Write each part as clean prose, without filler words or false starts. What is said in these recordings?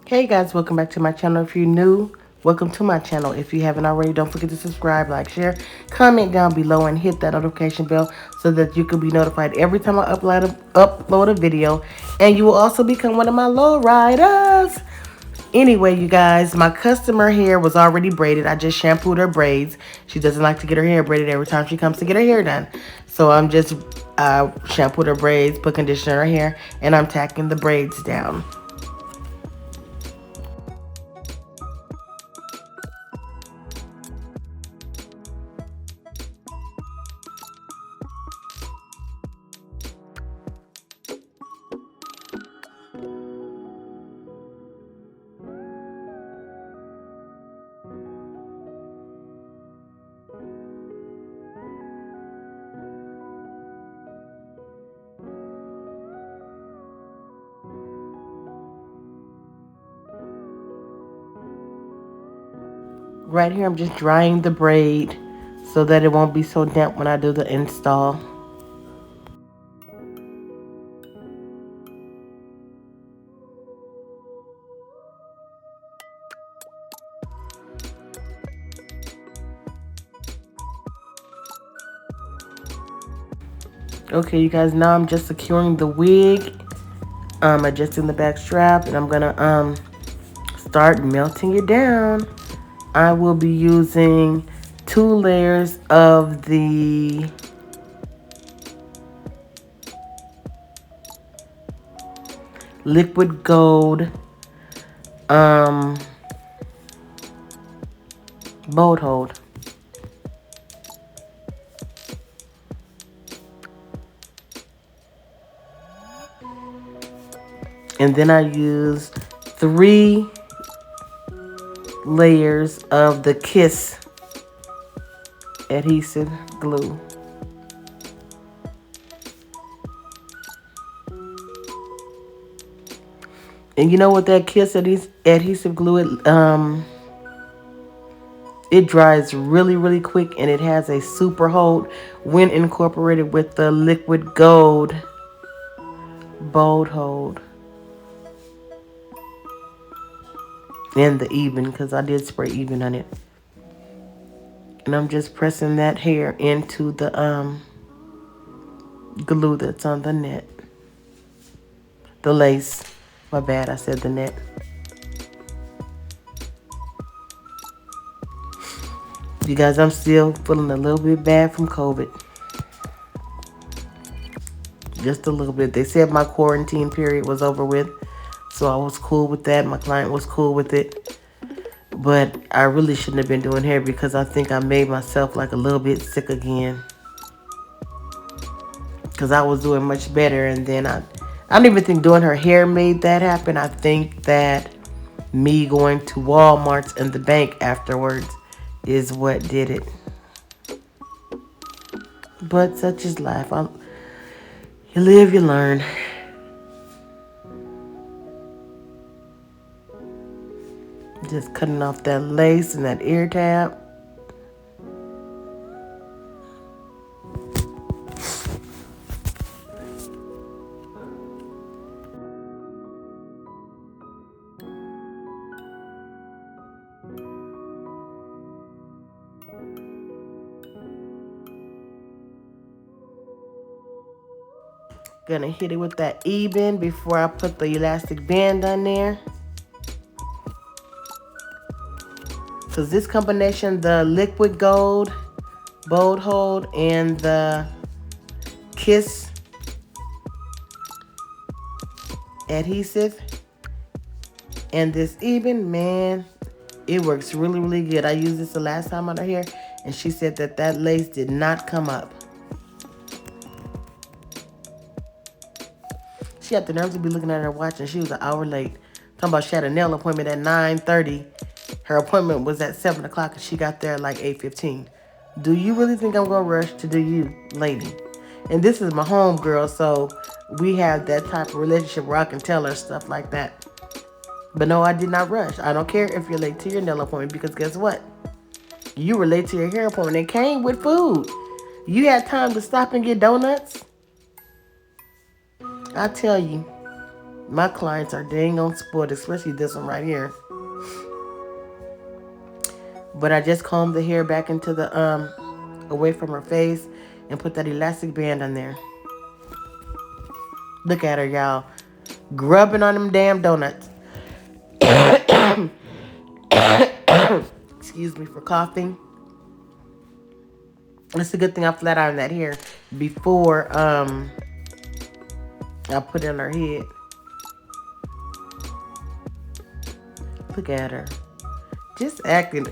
Hey guys, welcome back to my channel. If you're new, welcome to my channel. If you haven't already, don't forget to subscribe, like, share, comment down below, and hit that notification bell so that you can be notified every time I upload a video. And you will also become one of my low riders. Anyway, you guys, my customer hair was already braided. I just shampooed her braids. She doesn't like to get her hair braided every time she comes to get her hair done. So I'm just shampooed her braids, put conditioner in her hair, and I'm tacking the braids down. Right here, I'm just drying the braid so that it won't be so damp when I do the install. Okay, you guys, now I'm just securing the wig, adjusting the back strap, and I'm gonna start melting it down. I will be using 2 layers of the liquid gold bolt hold. And then I use 3 layers of the Kiss adhesive glue. And you know what, that Kiss adhesive glue, it dries really quick, and it has a super hold when incorporated with the liquid gold bolt hold. And the even, because I did spray even on it. And I'm just pressing that hair into the glue that's on the net. The lace. My bad, I said the net. You guys, I'm still feeling a little bit bad from COVID. Just a little bit. They said my quarantine period was over with, so I was cool with that. My client was cool with it. But I really shouldn't have been doing hair because I think I made myself like a little bit sick again. Because I was doing much better, and then I don't even think doing her hair made that happen. I think that me going to Walmart and the bank afterwards is what did it. But such is life. You live, you learn. Just cutting off that lace and that ear tab. Gonna hit it with that even before I put the elastic band on there. Because this combination, the liquid gold bolt hold and the Kiss adhesive and this even, man, it works really good. I used this the last time on her hair, and she said that that lace did not come up. She had the nerve to be looking at her watch, and she was an hour late. Talking about she had a nail appointment at 9:30. Her appointment was at 7 o'clock, and she got there at like 8:15. Do you really think I'm going to rush to do you, lady? And this is my home girl, so we have that type of relationship where I can tell her stuff like that. But no, I did not rush. I don't care if you're late to your nail appointment, because guess what? You were late to your hair appointment. It came with food. You had time to stop and get donuts. I tell you, My clients are dang on spoiled, especially this one right here. But I just combed the hair back into the away from her face and put that elastic band on there. Look at her, y'all. Grubbing on them damn donuts. Excuse me for coughing. It's a good thing I flat ironed that hair before I put it on her head. Look at her. Just acting,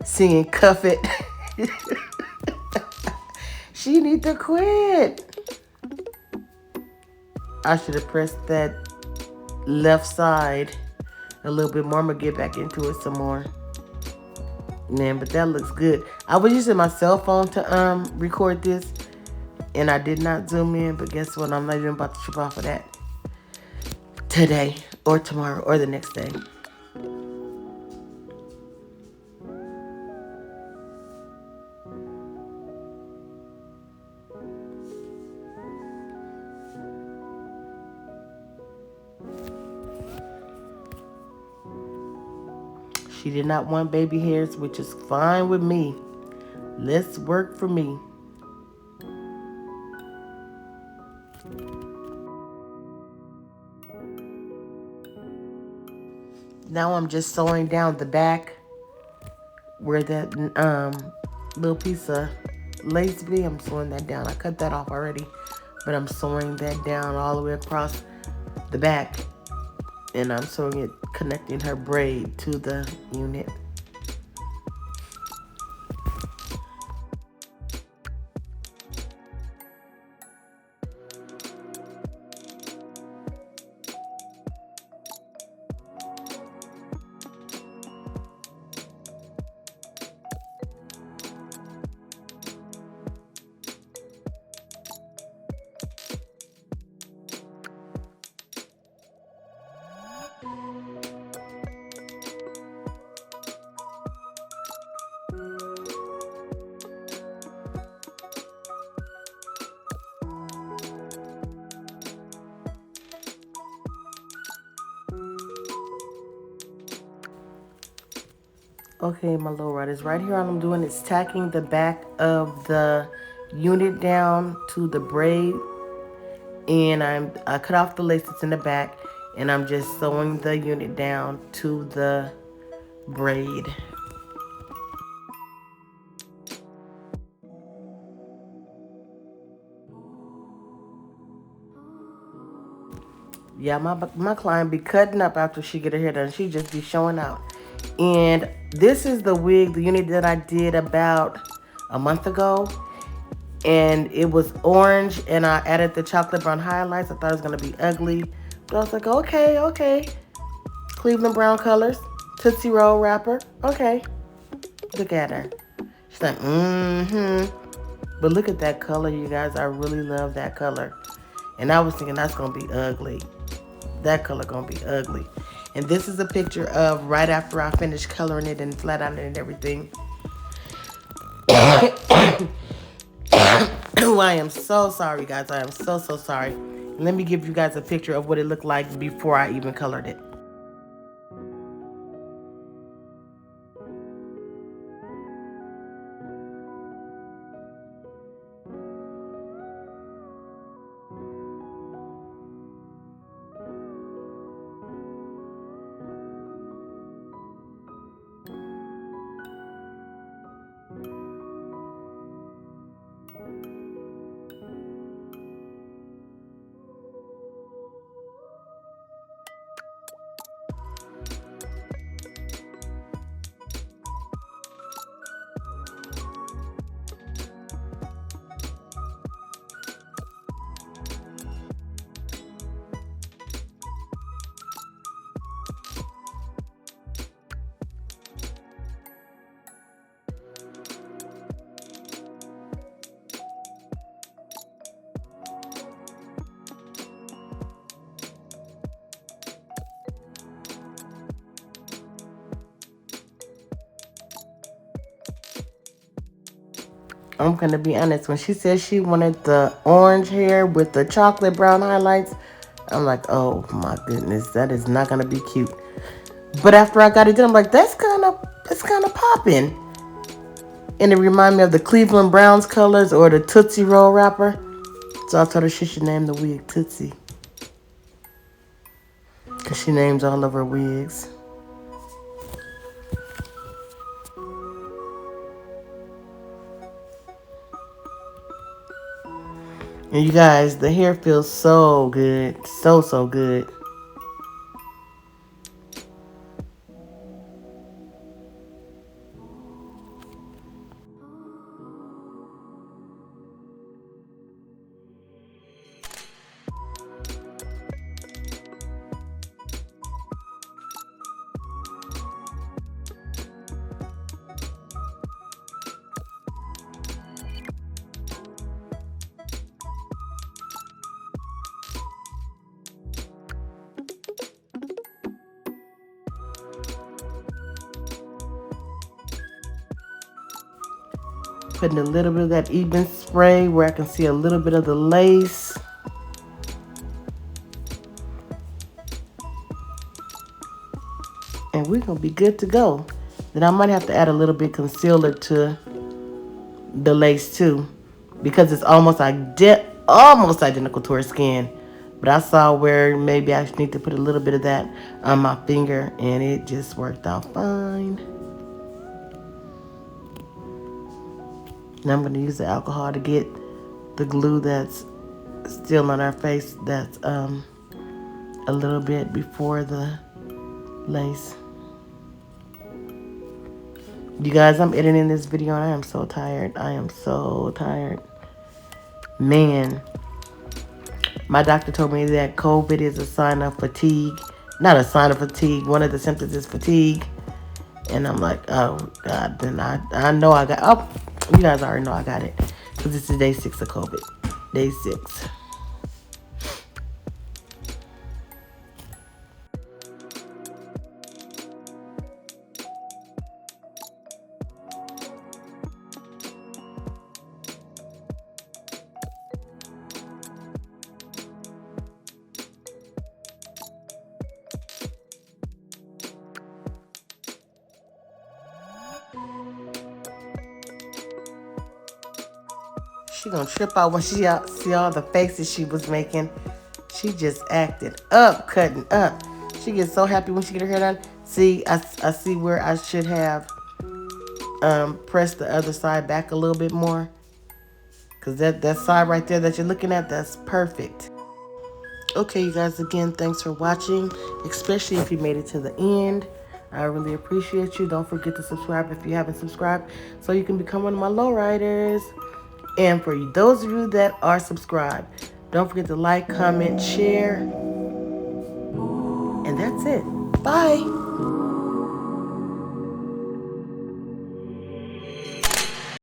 singing Cuff It. She need to quit. I should have pressed that left side a little bit more. I'm gonna get back into it some more. Man, but that looks good. I was using my cell phone to record this, and I did not zoom in, but guess what? I'm not even about to trip off of that today or tomorrow or the next day. She did not want baby hairs, which is fine with me. Let's work for me. Now I'm just sewing down the back where that little piece of lace be. I'm sewing that down. I cut that off already, but I'm sewing that down all the way across the back, and I'm sewing it, connecting her braid to the unit. Okay, my little riders, right here all I'm doing is tacking the back of the unit down to the braid, and I cut off the lace that's in the back, and I'm just sewing the unit down to the braid. Yeah, my client be cutting up after she get her hair done. She just be showing out. And this is the wig, the unit that I did about a month ago. And it was orange, and I added the chocolate brown highlights. I thought it was going to be ugly. But I was like, okay. Cleveland brown colors. Tootsie Roll wrapper. Okay. Look at her. She's like, But look at that color, you guys. I really love that color. And I was thinking that's going to be ugly. That color going to be ugly. And this is a picture of right after I finished coloring it and flat ironing it and everything. Oh, I am so sorry, guys. I am so sorry. Let me give you guys a picture of what it looked like before I even colored it. I'm gonna be honest. When she said she wanted the orange hair with the chocolate brown highlights, I'm like, oh my goodness, that is not gonna be cute. But after I got it done, I'm like, it's kind of popping. And it reminded me of the Cleveland Browns colors or the Tootsie Roll wrapper. So I told her she should name the wig Tootsie. Because she names all of her wigs. And you guys, the hair feels so good. So, so good. Putting a little bit of that even spray where I can see a little bit of the lace. And we're going to be good to go. Then I might have to add a little bit concealer to the lace too. Because it's almost identical to her skin. But I saw where maybe I need to put a little bit of that on my finger. And it just worked out fine. And I'm going to use the alcohol to get the glue that's still on our face. That's a little bit before the lace. You guys, I'm editing this video and I am so tired. I am so tired. Man, my doctor told me that COVID is a sign of fatigue. Not a sign of fatigue. One of the symptoms is fatigue. And I'm like, oh, God. Then I know I got... Oh, you guys already know I got it. Because this is day 6 of COVID. Day 6. She gonna trip out when she see all the faces she was making. She just acted up, cutting up. She gets so happy when she get her hair done. See, I see where I should have pressed the other side back a little bit more. Because that side right there that you're looking at, that's perfect. Okay, you guys, again, thanks for watching. Especially if you made it to the end. I really appreciate you. Don't forget to subscribe if you haven't subscribed, so you can become one of my lowriders. And for those of you that are subscribed, don't forget to like, comment, share. And that's it. Bye.